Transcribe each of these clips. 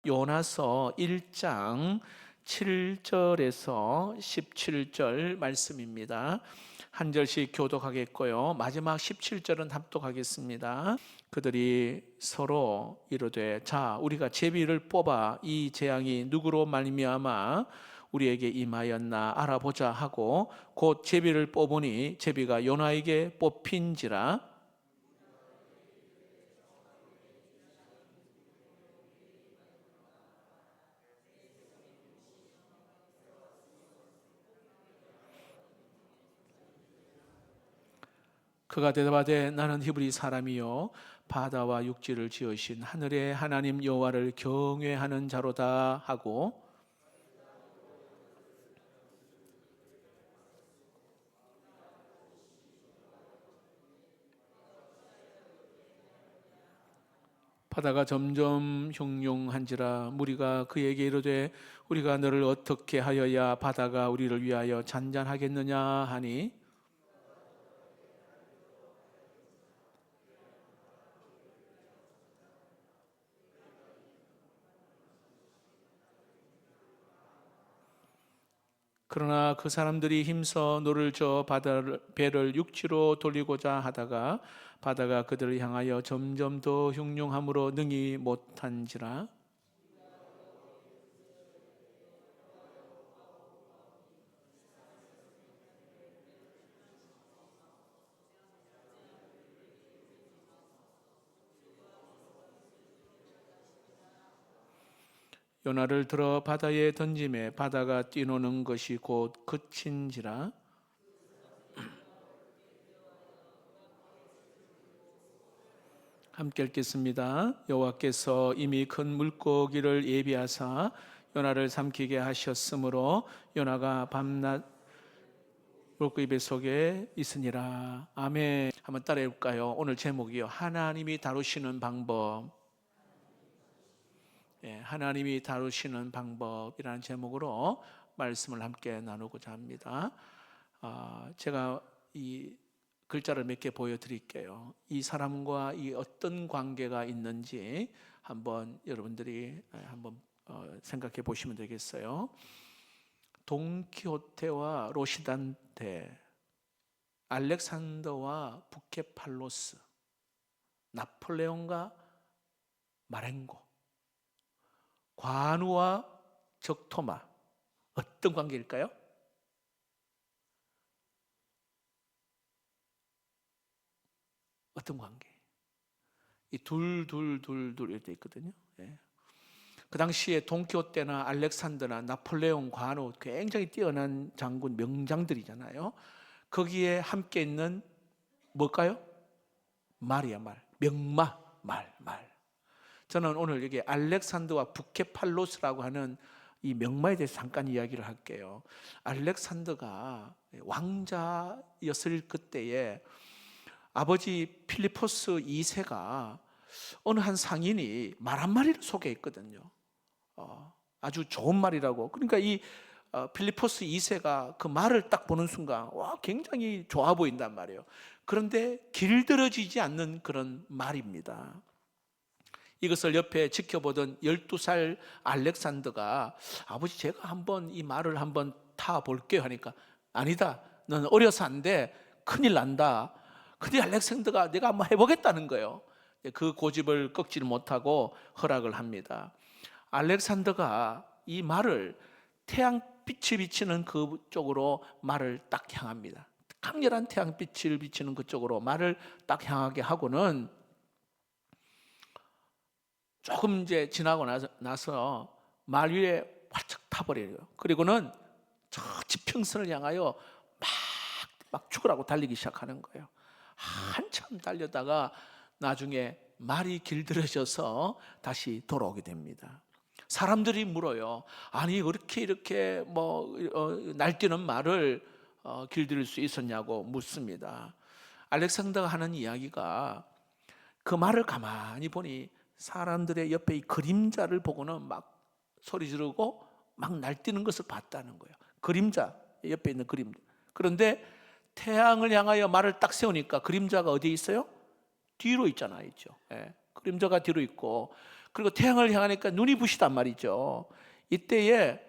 요나서 1장 7절에서 17절 말씀입니다. 한 절씩 교독하겠고요. 마지막 17절은 합독하겠습니다. 그들이 서로 이르되 자 우리가 제비를 뽑아 이 재앙이 누구로 말미암아 우리에게 임하였나 알아보자 하고 곧 제비를 뽑으니 제비가 요나에게 뽑힌지라. 그가 대답하되 나는 히브리 사람이요 바다와 육지를 지으신 하늘의 하나님 여호와를 경외하는 자로다 하고 바다가 점점 형용한지라. 무리가 그에게 이르되 우리가 너를 어떻게 하여야 바다가 우리를 위하여 잔잔하겠느냐 하니 그러나 그 사람들이 힘써 노를 저어 배를 육지로 돌리고자 하다가 바다가 그들을 향하여 점점 더 흉흉함으로 능히 못한지라. 요나를 들어 바다에 던짐에 바다가 뛰노는 것이 곧 그친지라. 함께 읽겠습니다. 여호와께서 이미 큰 물고기를 예비하사 요나를 삼키게 하셨으므로 요나가 밤낮 물고기 뱃속에 있으니라. 아멘. 한번 따라해 볼까요? 오늘 제목이요. 하나님이 다루시는 방법. 하나님이 다루시는 방법이라는 제목으로 말씀을 함께 나누고자 합니다. 제가 이 글자를 몇 개 보여드릴게요. 이 사람과 이 어떤 관계가 있는지 한번 여러분들이 한번 생각해 보시면 되겠어요. 돈키호테와 로시단테, 알렉산더와 부케팔로스, 나폴레옹과 마렌고, 관우와 적토마, 어떤 관계일까요? 어떤 관계? 이 둘 이렇게 있거든요. 그 당시에 돈키호테나 알렉산더나 나폴레옹, 관우 굉장히 뛰어난 장군 명장들이잖아요. 거기에 함께 있는 뭘까요? 말이야 말, 명마 말. 저는 오늘 여기 알렉산더와 부케팔로스라고 하는 이 명마에 대해서 잠깐 이야기를 할게요. 알렉산더가 왕자였을 그때에 아버지 필리포스 2세가 어느 한 상인이 말 한마리를 소개했거든요. 아주 좋은 말이라고. 그러니까 이 필리포스 2세가 그 말을 딱 보는 순간 와 굉장히 좋아 보인단 말이에요. 그런데 길들여지지 않는 그런 말입니다. 이것을 옆에 지켜보던 12살 알렉산더가 아버지 제가 한번 이 말을 한번 타볼게요 하니까 아니다 너는 어려서 안 돼 큰일 난다. 근데 알렉산더가 내가 한번 해보겠다는 거예요. 그 고집을 꺾지를 못하고 허락을 합니다. 알렉산더가 이 말을 태양빛이 비치는 그쪽으로 말을 딱 향합니다. 강렬한 태양빛을 비치는 그쪽으로 말을 딱 향하게 하고는 조금 이제 지나고 나서 말 위에 활짝 타버려요. 그리고는 저 지평선을 향하여 막 죽으라고 달리기 시작하는 거예요. 한참 달려다가 나중에 말이 길들여져서 다시 돌아오게 됩니다. 사람들이 물어요. 아니 이렇게 날뛰는 말을 길들일 수 있었냐고 묻습니다. 알렉산더가 하는 이야기가 그 말을 가만히 보니 사람들의 옆에 이 그림자를 보고는 막 소리 지르고 막 날뛰는 것을 봤다는 거예요. 그림자, 옆에 있는 그림자. 그런데 태양을 향하여 말을 딱 세우니까 그림자가 어디에 있어요? 뒤로 있잖아요. 있죠. 그림자가 뒤로 있고, 그리고 태양을 향하니까 눈이 부시단 말이죠. 이때에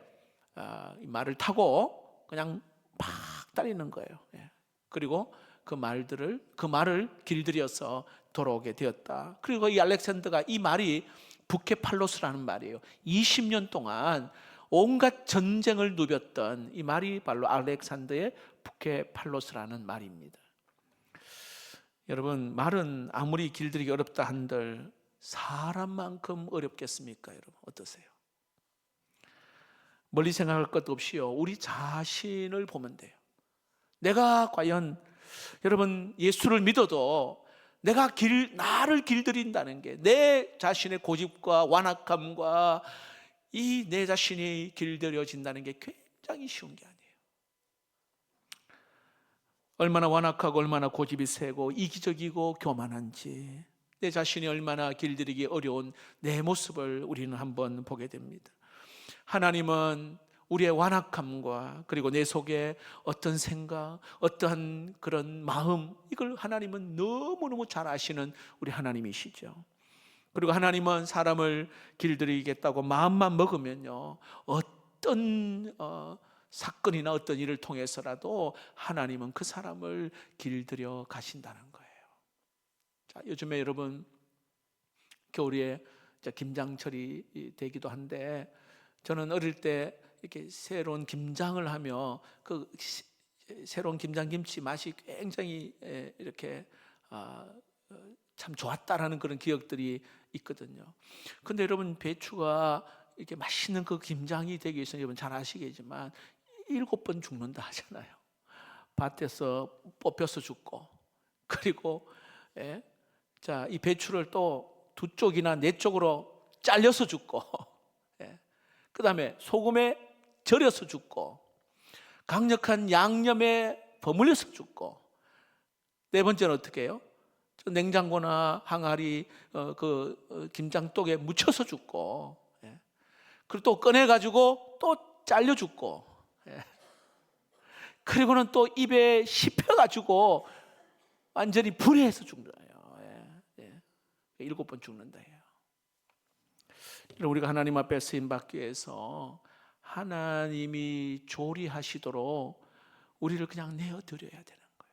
이 말을 타고 그냥 막 달리는 거예요. 예. 그리고 그 말을 길들여서 돌아오게 되었다. 그리고 이 알렉산더가, 이 말이 부케팔로스라는 말이에요. 20년 동안 온갖 전쟁을 누볐던 이 말이 바로 알렉산더의 부케팔로스라는 말입니다. 여러분, 말은 아무리 길들이기 어렵다 한들 사람만큼 어렵겠습니까? 여러분, 어떠세요? 멀리 생각할 것도 없이요, 우리 자신을 보면 돼요. 내가 과연, 여러분, 예수를 믿어도 내가 나를 길들인다는 게, 내 자신의 고집과 완악함과 이 내 자신이 길들여진다는 게 굉장히 쉬운 게 아니에요. 얼마나 완악하고 얼마나 고집이 세고 이기적이고 교만한지, 내 자신이 얼마나 길들이기 어려운 내 모습을 우리는 한번 보게 됩니다. 하나님은 우리의 완악함과 그리고 내 속에 어떤 생각, 어떠한 그런 마음, 이걸 하나님은 너무너무 잘 아시는 우리 하나님이시죠. 그리고 하나님은 사람을 길들이겠다고 마음만 먹으면요, 어떤 사건이나 어떤 일을 통해서라도 하나님은 그 사람을 길들여 가신다는 거예요. 자, 요즘에 여러분, 겨울에 김장철이 되기도 한데, 저는 어릴 때 이렇게 새로운 김장을 하며 그 새로운 김장김치 맛이 굉장히 이렇게 참 좋았다라는 그런 기억들이 있거든요. 근데 여러분, 배추가 이렇게 맛있는 그 김장이 되기 위해서 여러분 잘 아시겠지만 7번 죽는다 하잖아요. 밭에서 뽑혀서 죽고, 그리고 자, 이 배추를 또 2쪽이나 4쪽으로 잘려서 죽고, 그 다음에 소금에 절여서 죽고, 강력한 양념에 버물려서 죽고, 4번째는 어떻게 해요? 냉장고나 항아리 김장독에 묻혀서 죽고, 그리고 또 꺼내가지고 또 잘려 죽고, 그리고는 또 입에 씹혀가지고 완전히 불해서 죽는 거예요. 7번 죽는다 해요. 우리가 하나님 앞에 쓰임받기 위해서 하나님이 조리하시도록 우리를 그냥 내어드려야 되는 거예요.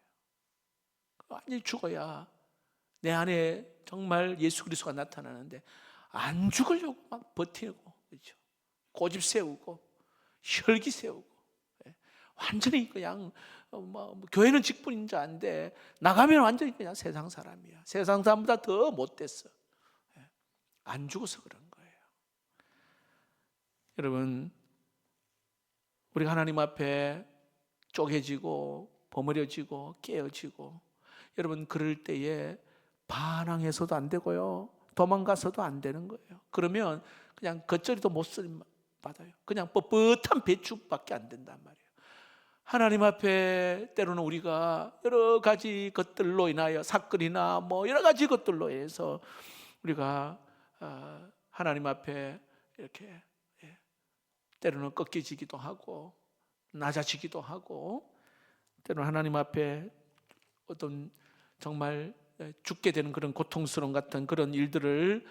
완전히 죽어야 내 안에 정말 예수 그리스도가 나타나는데, 안 죽으려고 막 버티고, 그렇죠? 고집 세우고 혈기 세우고, 완전히 그냥 교회는 직분인자인데 나가면 완전히 그냥 세상 사람이야. 세상 사람보다 더 못됐어. 안 죽어서 그런 거예요. 여러분, 우리가 하나님 앞에 쪼개지고 버무려지고 깨어지고, 여러분, 그럴 때에 반항해서도 안 되고요, 도망가서도 안 되는 거예요. 그러면 그냥 겉절이도 못 쓰임 받아요. 그냥 뻣뻣한 배추밖에 안 된단 말이에요. 하나님 앞에 때로는 우리가 여러 가지 것들로 인하여, 사건이나 뭐 여러 가지 것들로 해서 우리가 하나님 앞에 이렇게 때로는 꺾여지기도 하고 낮아지기도 하고, 때로는 하나님 앞에 어떤 정말 죽게 되는 그런 고통스러운 같은 그런 일들을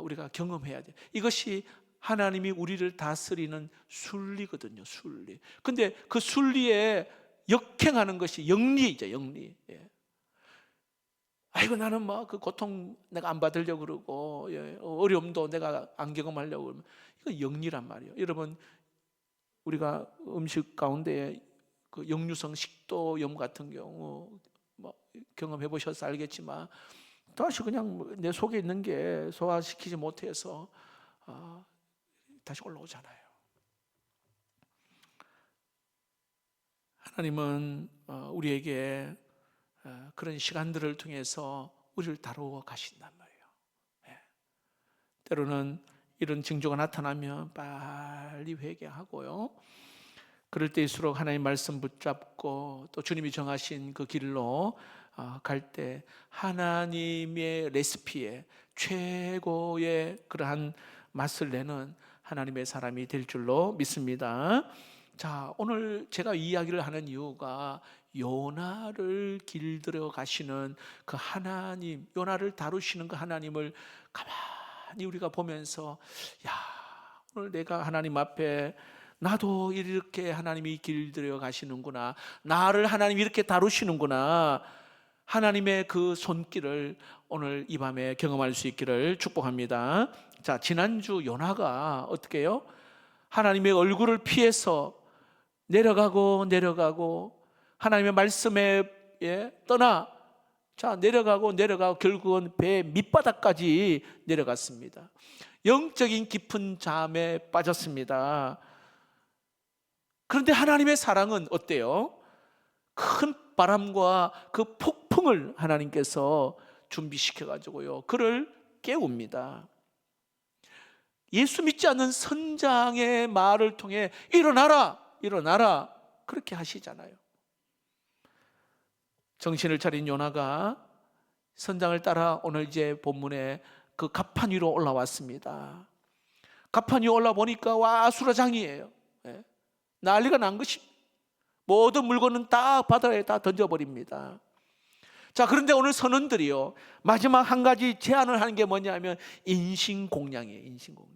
우리가 경험해야 돼요. 이것이 하나님이 우리를 다스리는 순리거든요, 순리. 근데 그 순리에 역행하는 것이 영리이죠, 영리. 아이고, 나는 뭐 그 고통 내가 안 받으려고 그러고, 어려움도 내가 안 경험하려고 그러면, 이거 영리란 말이에요. 여러분, 우리가 음식 가운데 그 역류성 식도염 같은 경우 뭐 경험해 보셔서 알겠지만, 다시 그냥 내 속에 있는 게 소화시키지 못해서 다시 올라오잖아요. 하나님은 우리에게 그런 시간들을 통해서 우리를 다루어 가신단 말이에요. 때로는 이런 징조가 나타나면 빨리 회개하고요, 그럴 때일수록 하나님 말씀 붙잡고 또 주님이 정하신 그 길로 갈 때 하나님의 레시피에 최고의 그러한 맛을 내는 하나님의 사람이 될 줄로 믿습니다. 자, 오늘 제가 이 이야기를 하는 이유가 요나를 길들여 가시는 그 하나님, 요나를 다루시는 그 하나님을 가만히 우리가 보면서, 야, 오늘 내가 하나님 앞에 나도 이렇게 하나님이 길들여 가시는구나, 나를 하나님이 이렇게 다루시는구나, 하나님의 그 손길을 오늘 이 밤에 경험할 수 있기를 축복합니다. 자, 지난주 요나가 어떻게 해요? 하나님의 얼굴을 피해서 내려가고 하나님의 말씀에 떠나, 자, 내려가고 결국은 배 밑바닥까지 내려갔습니다. 영적인 깊은 잠에 빠졌습니다. 그런데 하나님의 사랑은 어때요? 큰 바람과 그 폭풍을 하나님께서 준비시켜 가지고요, 그를 깨웁니다. 예수 믿지 않는 선장의 말을 통해 일어나라 그렇게 하시잖아요. 정신을 차린 요나가 선장을 따라 오늘 이제 본문에 그 갑판 위로 올라왔습니다. 갑판 위에 올라보니까 와, 수라장이에요. 난리가 난 것입니다. 모든 물건은 다 바다에 다 던져버립니다. 자, 그런데 오늘 선원들이요, 마지막 한 가지 제안을 하는 게 뭐냐면 인신공양이에요. 인신공양.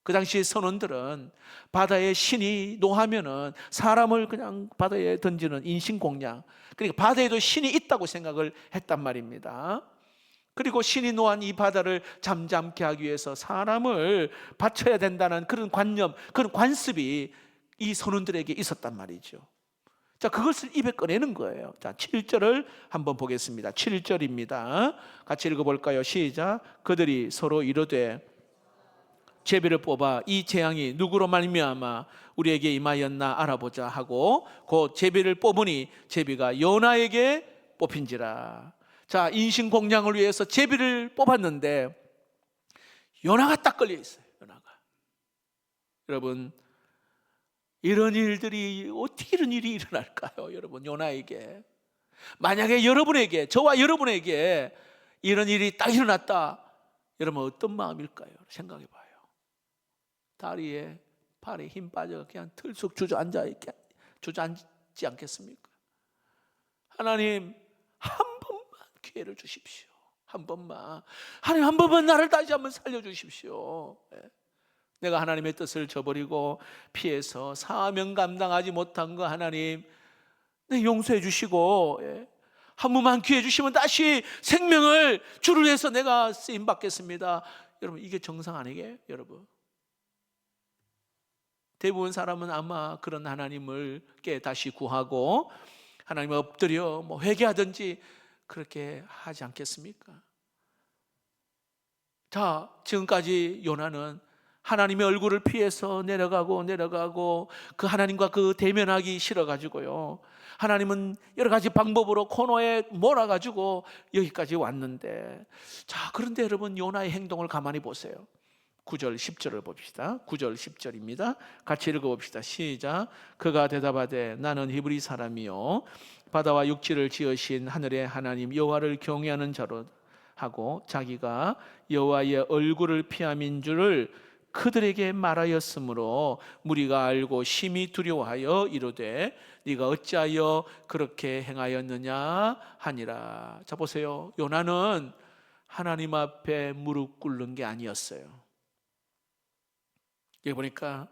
그 당시 선원들은 바다에 신이 노하면은 사람을 그냥 바다에 던지는 인신공양, 그러니까 바다에도 신이 있다고 생각을 했단 말입니다. 그리고 신이 노한 이 바다를 잠잠케 하기 위해서 사람을 바쳐야 된다는 그런 관념, 그런 관습이 이 선원들에게 있었단 말이죠. 자, 그것을 입에 꺼내는 거예요. 자, 7절을 한번 보겠습니다. 7절입니다. 같이 읽어볼까요? 시작. 그들이 서로 이르되 제비를 뽑아 이 재앙이 누구로 말미암아 우리에게 임하였나 알아보자 하고 곧 제비를 뽑으니 제비가 요나에게 뽑힌지라. 자, 인신공양을 위해서 제비를 뽑았는데 요나가 딱 걸려 있어요. 요나가. 여러분, 이런 일들이 어떻게 이런 일이 일어날까요? 여러분, 요나에게, 만약에 여러분에게, 저와 여러분에게 이런 일이 딱 일어났다, 여러분 어떤 마음일까요? 생각해 봐요. 다리에 팔에 힘 빠져 그냥 들썩 주저앉지 않겠습니까? 하나님, 한 번만 기회를 주십시오. 한 번만, 하나님, 한 번만 나를 다시 한번 살려주십시오. 내가 하나님의 뜻을 저버리고 피해서 사명 감당하지 못한 거 하나님, 내 용서해 주시고, 한 번만 기회 주시면 다시 생명을 주를 위해서 내가 쓰임 받겠습니다. 여러분, 이게 정상 아니게? 여러분, 대부분 사람은 아마 그런 하나님을 다시 구하고 하나님을 엎드려 회개하든지 그렇게 하지 않겠습니까? 자, 지금까지 요나는 하나님의 얼굴을 피해서 내려가고 그 하나님과 그 대면하기 싫어가지고요, 하나님은 여러 가지 방법으로 코너에 몰아가지고 여기까지 왔는데, 자, 그런데 여러분, 요나의 행동을 가만히 보세요. 9절 10절을 봅시다. 9절 10절입니다. 같이 읽어봅시다. 시작. 그가 대답하되 나는 히브리 사람이요 바다와 육지를 지으신 하늘의 하나님 여호와를 경외하는 자로 하고 자기가 여호와의 얼굴을 피함인 줄을 그들에게 말하였으므로 무리가 알고 심히 두려워하여 이르되 네가 어찌하여 그렇게 행하였느냐 하니라. 자, 보세요. 요나는 하나님 앞에 무릎 꿇는 게 아니었어요. 여기 보니까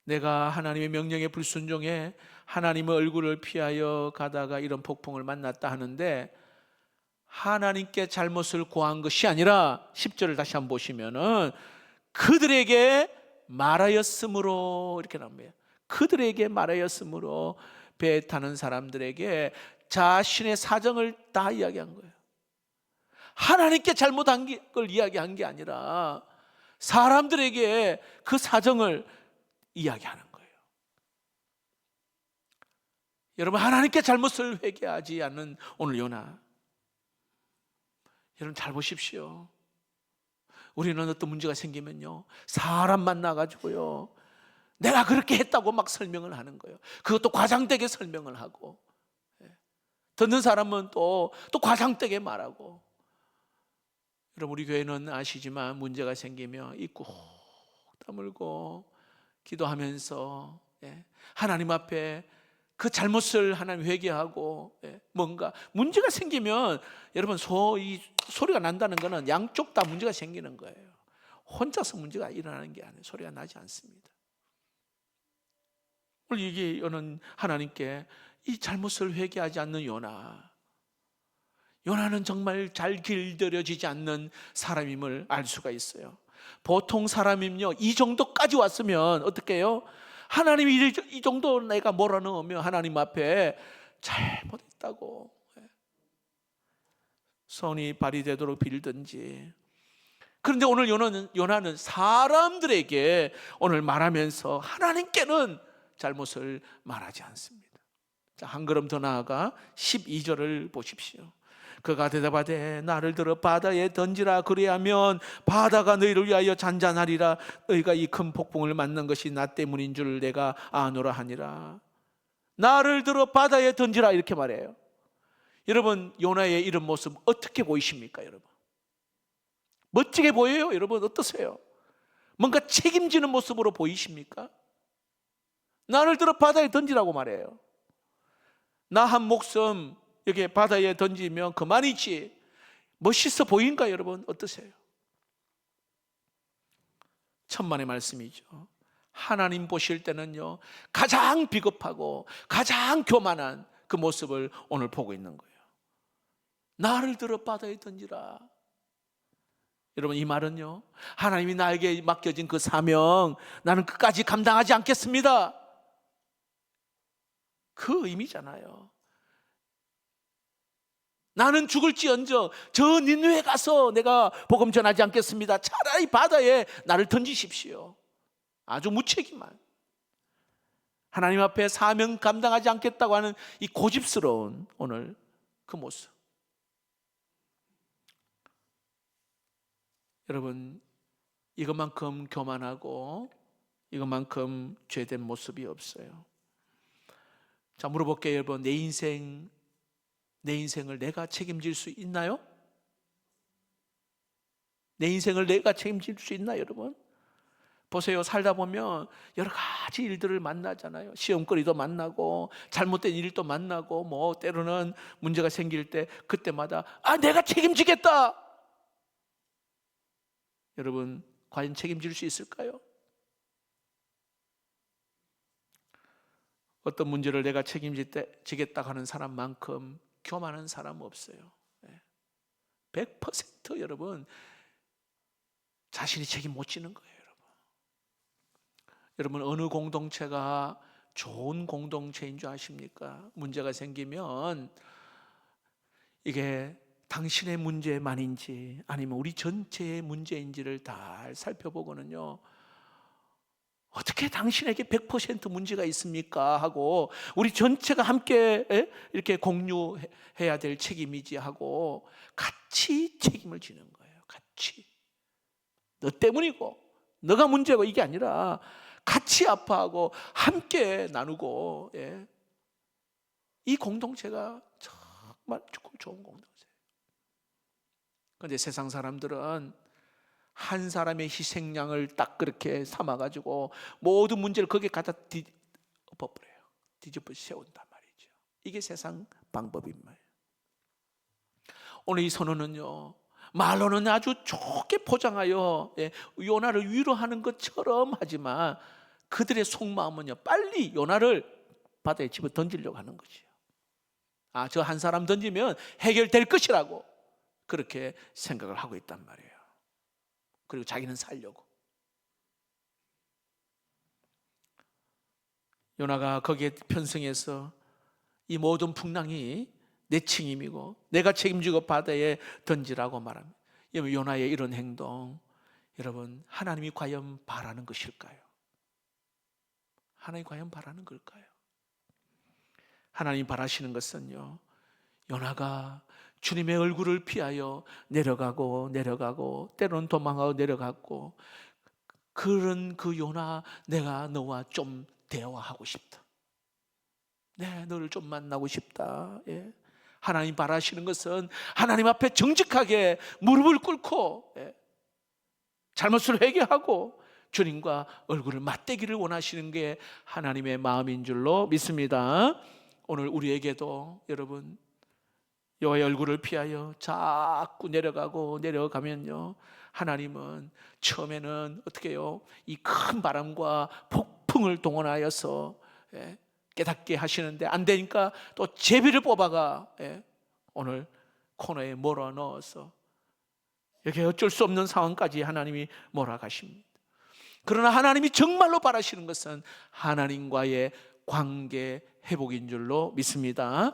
내가 하나님의 명령에 불순종해 하나님의 얼굴을 피하여 가다가 이런 폭풍을 만났다 하는데, 하나님께 잘못을 고한 것이 아니라 10절을 다시 한번 보시면은 그들에게 말하였으므로 이렇게 나옵니다. 그들에게 말하였으므로 배에 타는 사람들에게 자신의 사정을 다 이야기한 거예요. 하나님께 잘못한 걸 이야기한 게 아니라 사람들에게 그 사정을 이야기하는 거예요. 여러분, 하나님께 잘못을 회개하지 않는 오늘 요나, 여러분 잘 보십시오. 우리는 어떤 문제가 생기면요, 사람 만나가지고요, 내가 그렇게 했다고 막 설명을 하는 거예요. 그것도 과장되게 설명을 하고, 듣는 사람은 또 과장되게 말하고. 여러분, 우리 교회는 아시지만 문제가 생기면 입 꾹 다물고 기도하면서 하나님 앞에 그 잘못을 하나님 회개하고, 뭔가 문제가 생기면 여러분 이 소리가 난다는 것은 양쪽 다 문제가 생기는 거예요. 혼자서 문제가 일어나는 게 아니에요. 소리가 나지 않습니다. 오늘 이게 하나님께 이 잘못을 회개하지 않는 요나는 정말 잘 길들여지지 않는 사람임을 알 수가 있어요. 보통 사람이면요, 이 정도까지 왔으면 어떻게 해요? 하나님이 이 정도 내가 몰아넣으면 하나님 앞에 잘못했다고 선이 발휘되도록 빌든지. 그런데 오늘 요나는 사람들에게 오늘 말하면서 하나님께는 잘못을 말하지 않습니다. 자, 한 걸음 더 나아가 12절을 보십시오. 그가 대답하되 나를 들어 바다에 던지라. 그리하면 바다가 너희를 위하여 잔잔하리라. 너희가 이 큰 폭풍을 맞는 것이 나 때문인 줄 내가 아노라 하니라. 나를 들어 바다에 던지라, 이렇게 말해요. 여러분, 요나의 이런 모습 어떻게 보이십니까? 여러분, 멋지게 보여요? 여러분, 어떠세요? 뭔가 책임지는 모습으로 보이십니까? 나를 들어 바다에 던지라고 말해요. 나 한 목숨 여기 바다에 던지면 그만이지. 멋있어 보인가? 여러분, 어떠세요? 천만의 말씀이죠. 하나님 보실 때는요, 가장 비겁하고 가장 교만한 그 모습을 오늘 보고 있는 거예요. 나를 들어 바다에 던지라. 여러분, 이 말은요, 하나님이 나에게 맡겨진 그 사명, 나는 끝까지 감당하지 않겠습니다, 그 의미잖아요. 나는 죽을지언정 저 니느웨 가서 내가 복음 전하지 않겠습니다. 차라리 바다에 나를 던지십시오. 아주 무책임한, 하나님 앞에 사명 감당하지 않겠다고 하는 이 고집스러운 오늘 그 모습. 여러분, 이것만큼 교만하고 이것만큼 죄된 모습이 없어요. 자, 물어볼게요. 여러분, 내 인생을 내가 책임질 수 있나요? 내 인생을 내가 책임질 수 있나요, 여러분? 보세요. 살다 보면 여러 가지 일들을 만나잖아요. 시험거리도 만나고 잘못된 일도 만나고, 뭐 때로는 문제가 생길 때 그때마다 내가 책임지겠다. 여러분, 과연 책임질 수 있을까요? 어떤 문제를 내가 책임지겠다 하는 사람만큼 교만한 사람 없어요. 100% 여러분 자신이 책임 못 지는 거예요. 여러분, 어느 공동체가 좋은 공동체인 줄 아십니까? 문제가 생기면 이게 당신의 문제만인지 아니면 우리 전체의 문제인지를 다 살펴보고는요, 어떻게 당신에게 100% 문제가 있습니까? 하고 우리 전체가 함께 이렇게 공유해야 될 책임이지 하고 같이 책임을 지는 거예요. 같이. 너 때문이고 너가 문제고 이게 아니라 같이 아파하고 함께 나누고, 이 공동체가 정말 좋은 공동체예요. 그런데 세상 사람들은 한 사람의 희생양을 딱 그렇게 삼아가지고 모든 문제를 거기에 갖다 엎어버려요. 뒤집어 세운단 말이죠. 이게 세상 방법인 말이에요. 오늘 이 선언은요, 말로는 아주 좋게 포장하여 요나를 위로하는 것처럼 하지만 그들의 속마음은요, 빨리 요나를 바다에 집어 던지려고 하는 거지요. 저 한 사람 던지면 해결될 것이라고 그렇게 생각을 하고 있단 말이에요. 그리고 자기는 살려고. 요나가 거기에 편승해서 이 모든 풍랑이 내 책임이고 내가 책임지고 바다에 던지라고 말합니다. 요나의 이런 행동, 여러분, 하나님이 과연 바라는 것일까요? 하나님이 과연 바라는 걸까요? 하나님 바라시는 것은요, 요나가 주님의 얼굴을 피하여 내려가고 때로는 도망하고 내려갔고, 그런 그 요나, 내가 너와 좀 대화하고 싶다. 너를 좀 만나고 싶다. 하나님 바라시는 것은 하나님 앞에 정직하게 무릎을 꿇고 잘못을 회개하고 주님과 얼굴을 맞대기를 원하시는 게 하나님의 마음인 줄로 믿습니다. 오늘 우리에게도 여러분 여호와의 얼굴을 피하여 자꾸 내려가면요, 하나님은 처음에는 어떻게 해요? 이 큰 바람과 폭풍을 동원하여서 깨닫게 하시는데 안 되니까 또 제비를 뽑아가 오늘 코너에 몰아넣어서 이렇게 어쩔 수 없는 상황까지 하나님이 몰아가십니다. 그러나 하나님이 정말로 바라시는 것은 하나님과의 관계 회복인 줄로 믿습니다.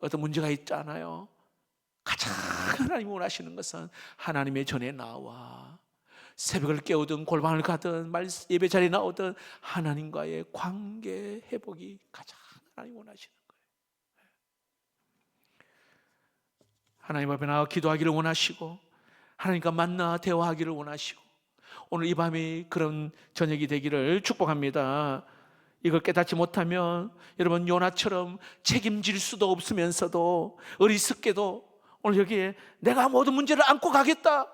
어떤 문제가 있잖아요. 가장 하나님이 원하시는 것은 하나님의 전에 나와 새벽을 깨우든 골방을 가든 예배 자리에 나오든 하나님과의 관계 회복이 가장 하나님이 원하시는 거예요. 하나님 앞에 나와 기도하기를 원하시고 하나님과 만나 대화하기를 원하시고 오늘 이 밤이 그런 저녁이 되기를 축복합니다. 이걸 깨닫지 못하면 여러분 요나처럼 책임질 수도 없으면서도 어리석게도 오늘 여기에 내가 모든 문제를 안고 가겠다,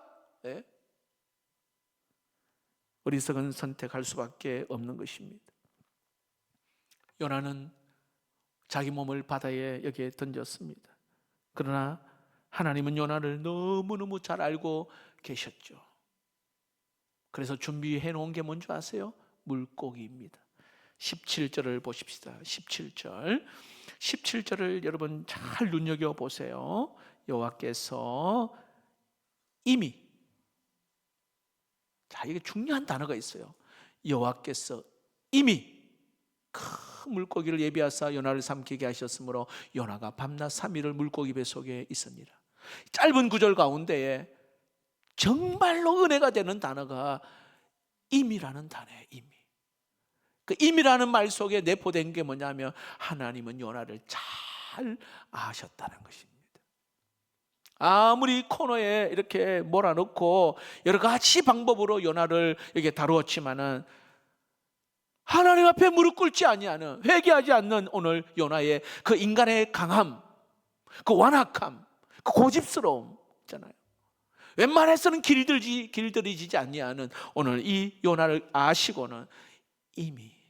어리석은 선택할 수밖에 없는 것입니다. 요나는 자기 몸을 바다에 여기에 던졌습니다. 그러나 하나님은 요나를 너무너무 잘 알고 계셨죠. 그래서 준비해 놓은 게 뭔지 아세요? 물고기입니다. 17절을 보십시다. 17절을 여러분 잘 눈여겨보세요. 여호와께서 이미, 자, 이게 중요한 단어가 있어요. 여호와께서 이미 큰 물고기를 예비하사 요나를 삼키게 하셨으므로 요나가 밤낮 3일을 물고기 뱃속에 있으니라. 짧은 구절 가운데에 정말로 은혜가 되는 단어가 임이라는 단어예요. 임이. 그 임이라는 말 속에 내포된 게 뭐냐면 하나님은 요나를 잘 아셨다는 것입니다. 아무리 코너에 이렇게 몰아넣고 여러 가지 방법으로 요나를 이렇게 다루었지만은 하나님 앞에 무릎 꿇지 아니하는, 회개하지 않는 오늘 요나의 그 인간의 강함, 그 완악함, 그 고집스러움 있잖아요. 웬만해서는 길들이지 아니하는 오늘 이 요나를 아시고는 이미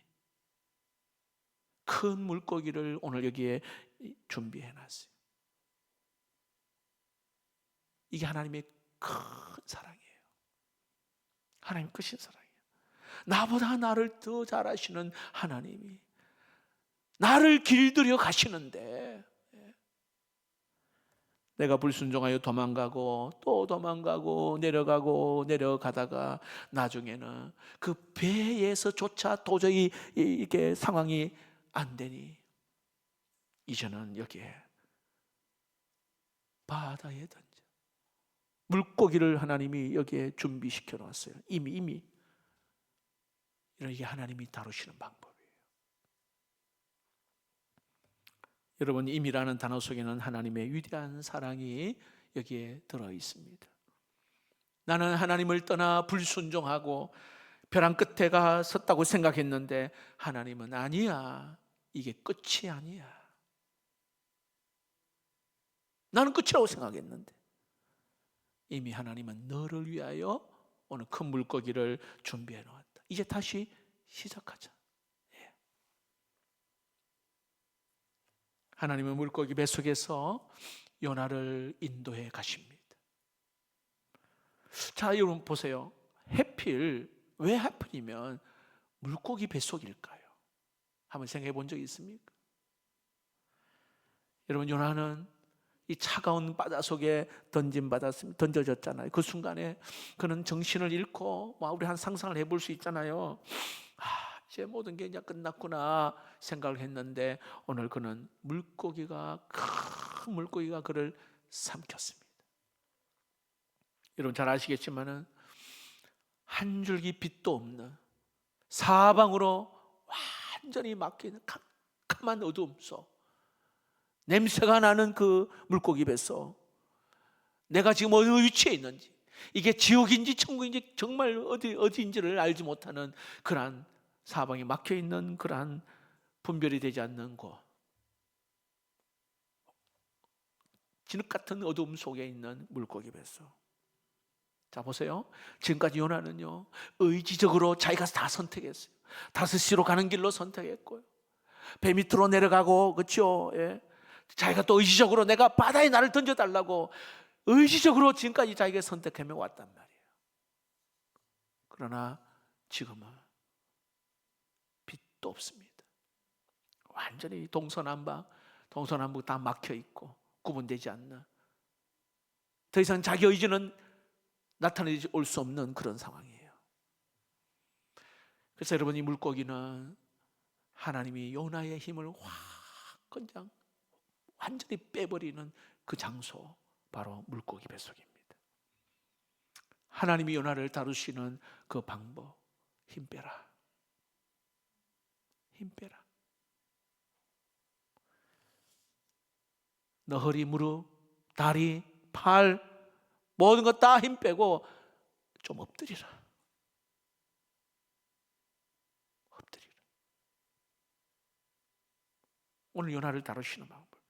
큰 물고기를 오늘 여기에 준비해 놨어요. 이게 하나님의 큰 사랑이에요. 하나님 크신 사랑이에요. 나보다 나를 더 잘 아시는 하나님이 나를 길들여 가시는데 내가 불순종하여 도망가고 또 도망가고 내려가다가 나중에는 그 배에서조차 도저히 이게 상황이 안 되니 이제는 여기에 바다에 던져 물고기를 하나님이 여기에 준비시켜 놨어요. 이미 이게 하나님이 다루시는 방법이에요. 여러분, 임이라는 단어 속에는 하나님의 위대한 사랑이 여기에 들어 있습니다. 나는 하나님을 떠나 불순종하고 벼랑 끝에 가 섰다고 생각했는데 하나님은 아니야, 이게 끝이 아니야. 나는 끝이라고 생각했는데 이미 하나님은 너를 위하여 오늘 큰 물고기를 준비해 놓았다. 이제 다시 시작하자. 하나님은 물고기 뱃속에서 요나를 인도해 가십니다. 자, 여러분 보세요. 왜 하필이면 물고기 뱃속일까요? 한번 생각해 본 적이 있습니까? 여러분, 요나는 이 차가운 바다 속에 던져졌잖아요. 그 순간에 그는 정신을 잃고 우리 한 상상을 해볼 수 있잖아요. 이제 모든 게 이제 끝났구나 생각을 했는데 오늘 그는 큰 물고기가 그를 삼켰습니다. 여러분 잘 아시겠지만은 한 줄기 빛도 없는 사방으로 완전히 막혀있는 캄캄한 어둠 속 냄새가 나는 그 물고기 뱃속 내가 지금 어느 위치에 있는지 이게 지옥인지 천국인지 정말 어디인지를 알지 못하는 그러한 사방이 막혀있는 그러한 분별이 되지 않는 곳 진흙 같은 어둠 속에 있는 물고기 뱃속 자 보세요. 지금까지 요나는요 의지적으로 자기가 다 선택했어요. 다섯시로 가는 길로 선택했고요. 배 밑으로 내려가고, 그렇죠? 예. 자기가 또 의지적으로 내가 바다에 나를 던져달라고 의지적으로 지금까지 자기가 선택하며 왔단 말이에요. 그러나 지금은 빛도 없습니다. 완전히 동서남북 다 막혀 있고 구분되지 않는, 더 이상 자기 의지는 나타내지 올 수 없는 그런 상황이에요. 그래서 여러분, 이 물고기는 하나님이 요나의 힘을 확 그냥 완전히 빼버리는 그 장소, 바로 물고기 뱃속입니다. 하나님이 요나를 다루시는 그 방법, 힘 빼라, 힘 빼라. 너 허리, 무릎, 다리, 팔, 모든 것 다 힘 빼고 좀 엎드리라. 엎드리라. 오늘 요나를 다루시는 방법.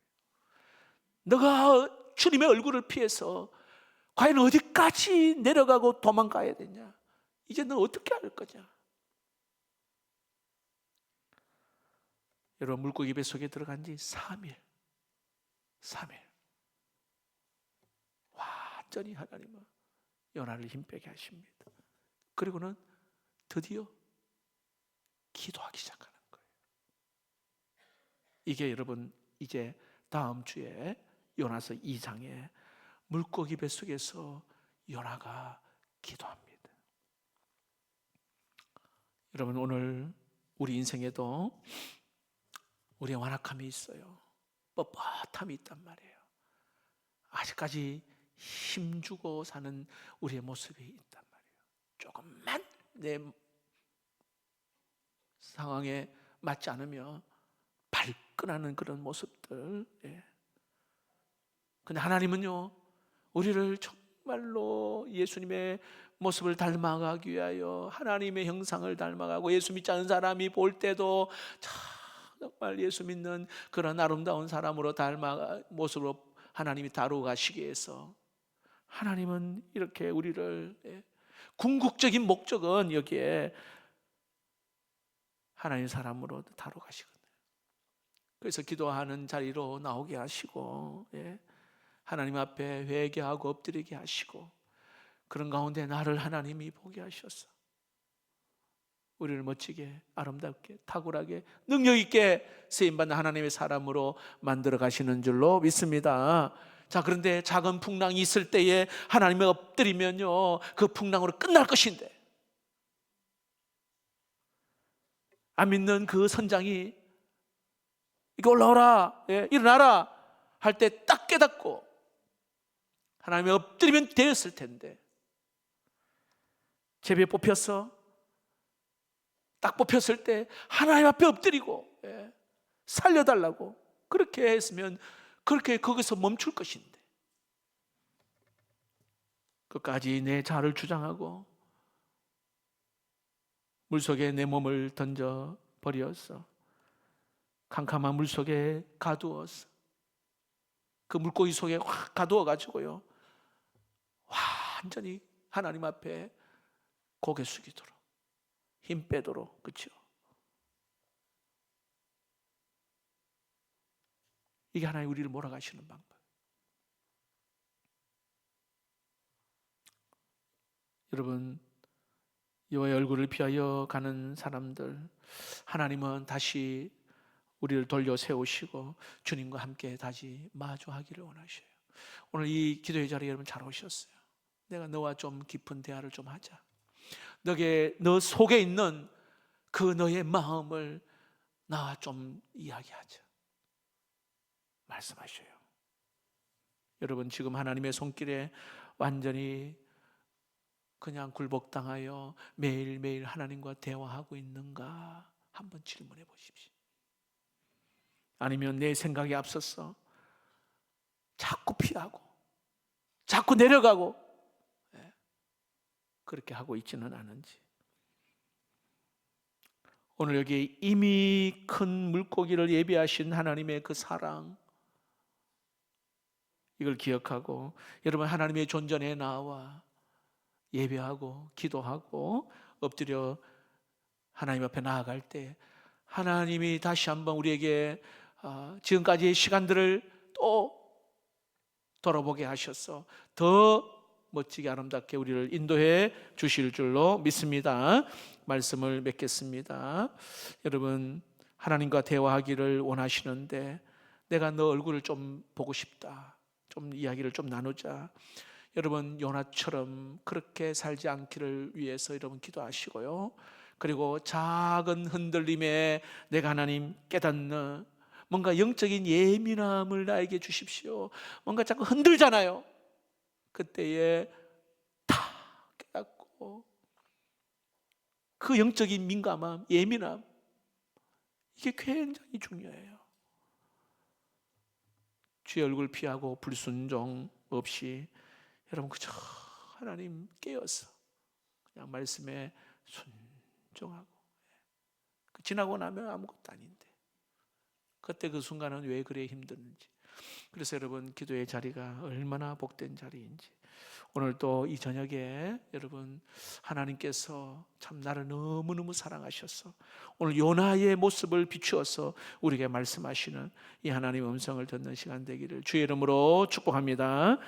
너가 주님의 얼굴을 피해서 과연 어디까지 내려가고 도망가야 되냐? 이제 너 어떻게 할 거냐? 여러분, 물고기 뱃속에 들어간 지 3일. 완전히 하나님은 요나를 힘 빼게 하십니다. 그리고는 드디어 기도하기 시작하는 거예요. 이게 여러분, 이제 다음 주에 요나서 2장에 물고기 뱃속에서 요나가 기도합니다. 여러분, 오늘 우리 인생에도 우리의 완악함이 있어요. 뻣뻣함이 있단 말이에요. 아직까지 힘주고 사는 우리의 모습이 있단 말이에요. 조금만 내 상황에 맞지 않으면 발끈하는 그런 모습들. 예. 근데 하나님은요, 우리를 정말로 예수님의 모습을 닮아가기 위하여, 하나님의 형상을 닮아가고, 예수 믿지 않은 사람이 볼 때도 정말 예수 믿는 그런 아름다운 사람으로 모습으로 하나님이 다루어 가시기 위해서, 하나님은 이렇게 우리를, 궁극적인 목적은 여기에 하나님 사람으로 다루어 가시거든요. 그래서 기도하는 자리로 나오게 하시고, 하나님 앞에 회개하고 엎드리게 하시고, 그런 가운데 나를 하나님이 보게 하셔서 우리를 멋지게, 아름답게, 탁월하게, 능력 있게 쓰임받는 하나님의 사람으로 만들어 가시는 줄로 믿습니다. 자, 그런데 작은 풍랑이 있을 때에 하나님의 엎드리면요, 그 풍랑으로 끝날 것인데, 안 믿는 그 선장이 이거 올라오라, 일어나라 할 때 딱 깨닫고 하나님이 엎드리면 되었을 텐데, 제비에 뽑혔어. 딱 뽑혔을 때 하나님 앞에 엎드리고 살려달라고 그렇게 했으면 그렇게 거기서 멈출 것인데, 끝까지 내 자아를 주장하고 물속에 내 몸을 던져 버렸어. 캄캄한 물속에 가두었어. 그 물고기 속에 확 가두어가지고요, 완전히 하나님 앞에 고개 숙이도록, 힘 빼도록, 그렇죠? 이게 하나님 우리를 몰아가시는 방법. 여러분, 여호와의 얼굴을 피하여 가는 사람들, 하나님은 다시 우리를 돌려 세우시고 주님과 함께 다시 마주하기를 원하셔요. 오늘 이 기도의 자리에 여러분 잘 오셨어요. 내가 너와 좀 깊은 대화를 좀 하자. 너 속에 있는 그 너의 마음을 나와 좀 이야기하자. 말씀하셔요. 여러분, 지금 하나님의 손길에 완전히 그냥 굴복당하여 매일매일 하나님과 대화하고 있는가 한번 질문해 보십시오. 아니면 내 생각에 앞서서 자꾸 피하고 자꾸 내려가고 그렇게 하고 있지는 않은지. 오늘 여기 이미 큰 물고기를 예비하신 하나님의 그 사랑, 이걸 기억하고 여러분, 하나님의 존전에 나와 예배하고 기도하고 엎드려 하나님 앞에 나아갈 때 하나님이 다시 한번 우리에게 지금까지의 시간들을 또 돌아보게 하셔서 더 멋지게 아름답게 우리를 인도해 주실 줄로 믿습니다. 말씀을 맺겠습니다. 여러분, 하나님과 대화하기를 원하시는데 내가 너 얼굴을 좀 보고 싶다, 좀 이야기를 좀 나누자. 여러분, 요나처럼 그렇게 살지 않기를 위해서 여러분 기도하시고요. 그리고 작은 흔들림에 내가 하나님 깨닫는 뭔가 영적인 예민함을 나에게 주십시오. 뭔가 자꾸 흔들잖아요. 그때에 다 깨닫고 그 영적인 민감함, 예민함, 이게 굉장히 중요해요. 주의 얼굴 피하고 불순종 없이 여러분 그저 하나님 깨어서 그냥 말씀에 순종하고, 지나고 나면 아무것도 아닌데 그때 그 순간은 왜 그래 힘드는지. 그래서 여러분, 기도의 자리가 얼마나 복된 자리인지 오늘 또 이 저녁에 여러분, 하나님께서 참 나를 너무너무 사랑하셔서 오늘 요나의 모습을 비추어서 우리에게 말씀하시는 이 하나님의 음성을 듣는 시간 되기를 주의 이름으로 축복합니다.